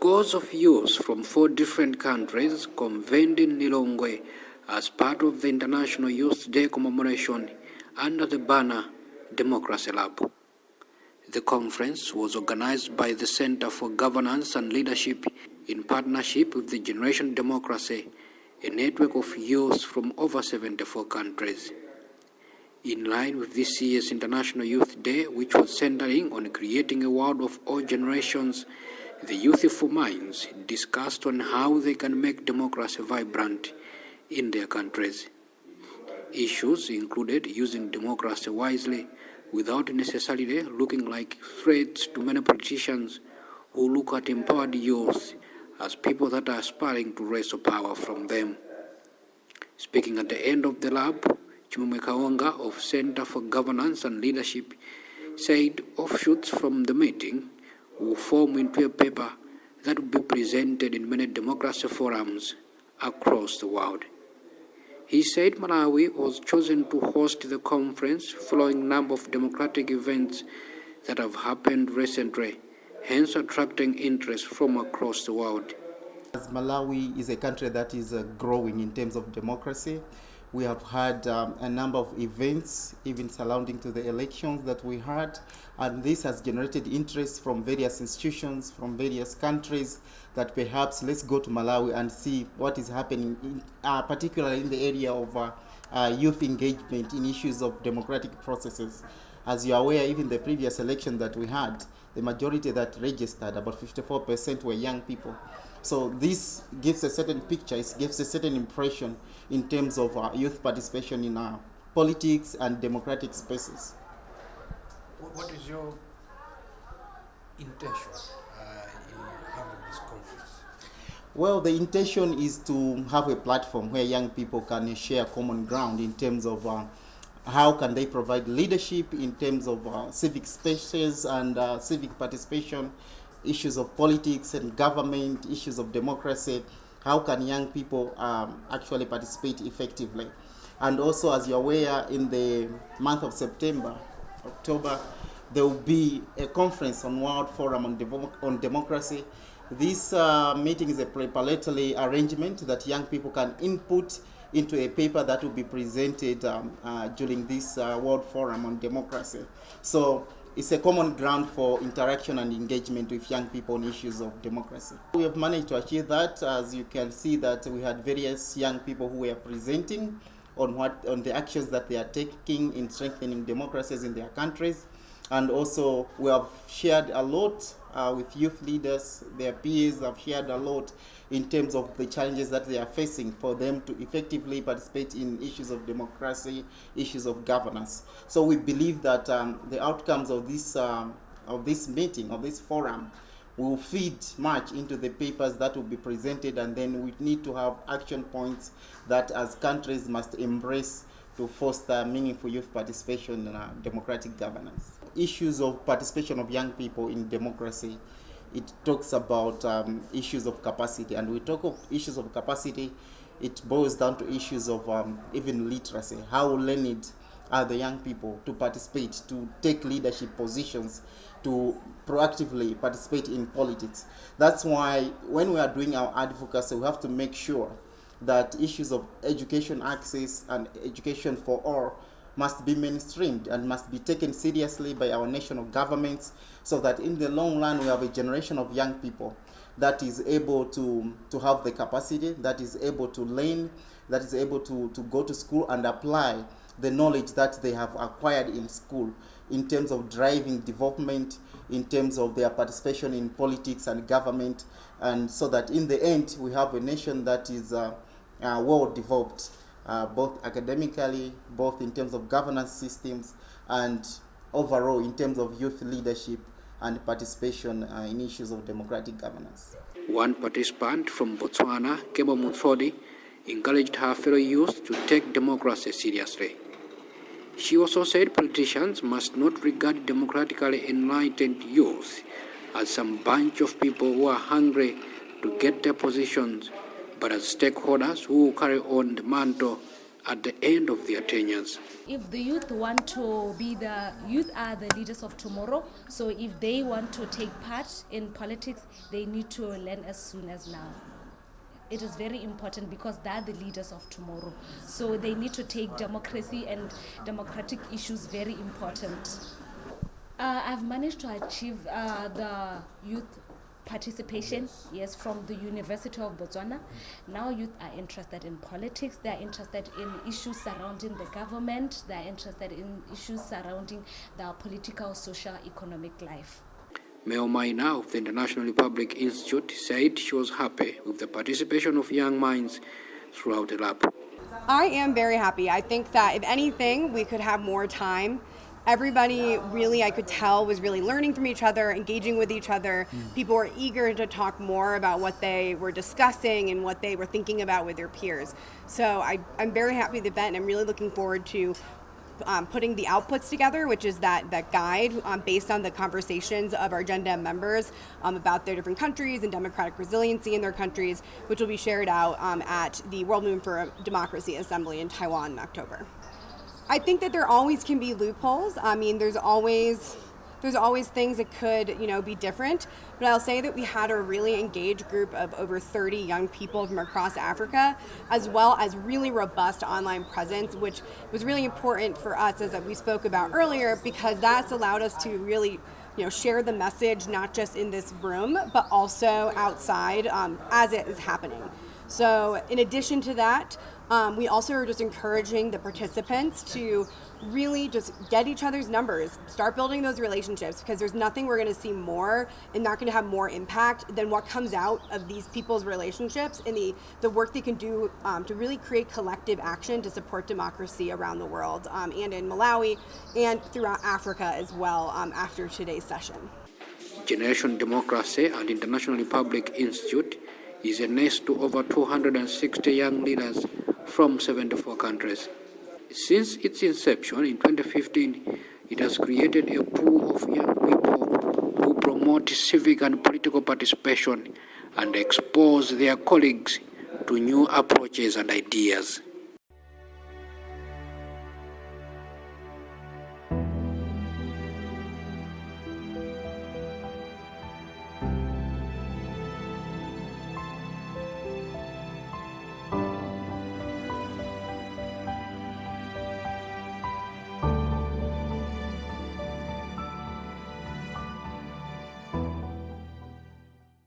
scores of youths from 4 different countries convened in Lilongwe as part of the International Youth Day commemoration under the banner Democracy Lab. The conference was organized by the Center for Governance and Leadership in partnership with the Generation Democracy, a network of youth from over 74 countries. In line with this year's International Youth Day, which was centering on creating a world of all generations, the Youthful Minds discussed on how they can make democracy vibrant in their countries. Issues included using democracy wisely without necessarily looking like threats to many politicians who look at empowered youth as people that are aspiring to wrestle power from them. Speaking at the end of the lab, Chimumwe Kaonga of Center for Governance and Leadership said offshoots from the meeting will form into a paper that will be presented in many democracy forums across the world. He said Malawi was chosen to host the conference following a number of democratic events that have happened recently, hence attracting interest from across the world. As Malawi is a country that is growing in terms of democracy, we have had a number of events, even surrounding to the elections that we had, and this has generated interest from various institutions, from various countries, that perhaps let's go to Malawi and see what is happening, particularly in the area of youth engagement in issues of democratic processes. As you are aware, even the previous election that we had, the majority that registered, about 54%, were young people. So this gives a certain picture, it gives a certain impression in terms of youth participation in politics and democratic spaces. What is your intention in having this conference? Well, the intention is to have a platform where young people can share common ground in terms of how can they provide leadership in terms of civic spaces and civic participation, issues of politics and government, issues of democracy. How can young people actually participate effectively? And also, as you're aware, in the month of October, there will be a conference on World Forum on Democracy. This meeting is a preparatory arrangement that young people can input into a paper that will be presented during this World Forum on Democracy. So it's a common ground for interaction and engagement with young people on issues of democracy. We have managed to achieve that. As you can see, that we had various young people who were presenting on the actions that they are taking in strengthening democracies in their countries. And also we have shared a lot with youth leaders. Their peers have shared a lot in terms of the challenges that they are facing for them to effectively participate in issues of democracy, issues of governance. So we believe that the outcomes of this meeting, of this forum, will feed much into the papers that will be presented, and then we need to have action points that as countries must embrace to foster meaningful youth participation in democratic governance. Issues of participation of young people in democracy, it talks about issues of capacity, and we talk of issues of capacity, it boils down to issues of even literacy. How learned are the young people to participate, to take leadership positions, to proactively participate in politics? That's why when we are doing our advocacy, we have to make sure that issues of education access and education for all must be mainstreamed and must be taken seriously by our national governments, so that in the long run we have a generation of young people that is able to have the capacity, that is able to learn, that is able to go to school and apply the knowledge that they have acquired in school in terms of driving development, in terms of their participation in politics and government, and so that in the end we have a nation that is well developed, both academically, both in terms of governance systems, and overall in terms of youth leadership and participation in issues of democratic governance. One participant from Botswana, Kebo Muthodi, encouraged her fellow youth to take democracy seriously. She also said politicians must not regard democratically enlightened youth as some bunch of people who are hungry to get their positions, but as stakeholders who will carry on the mantle at the end of their tenures. If the youth want to be the youth are the leaders of tomorrow, so if they want to take part in politics, they need to learn as soon as now. It is very important because they are the leaders of tomorrow. So they need to take democracy and democratic issues very important. I've managed to achieve the youth participation, yes, from the University of Botswana. Now youth are interested in politics, they are interested in issues surrounding the government, they are interested in issues surrounding the political, social, economic life. Mayor Maina of the International Republic Institute said she was happy with the participation of young minds throughout the lab. I am very happy. I think that if anything, we could have more time. Everybody really, I could tell, was really learning from each other, engaging with each other. People were eager to talk more about what they were discussing and what they were thinking about with their peers. So I'm very happy with the event, and I'm really looking forward to putting the outputs together, which is that guide based on the conversations of our Agenda members about their different countries and democratic resiliency in their countries, which will be shared out at the World Movement for Democracy Assembly in Taiwan in October. I think that there always can be loopholes. I mean, there's always things that could, be different. But I'll say that we had a really engaged group of over 30 young people from across Africa, as well as really robust online presence, which was really important for us, as we spoke about earlier, because that's allowed us to really, share the message, not just in this room, but also outside as it is happening. So in addition to that, we also are just encouraging the participants to really just get each other's numbers, start building those relationships, because there's nothing we're going to see more and not going to have more impact than what comes out of these people's relationships and the work they can do to really create collective action to support democracy around the world and in Malawi and throughout Africa as well after today's session. Generation Democracy and International Republic Institute is a nest to over 260 young leaders from 74 countries. Since its inception in 2015, it has created a pool of young people who promote civic and political participation and expose their colleagues to new approaches and ideas.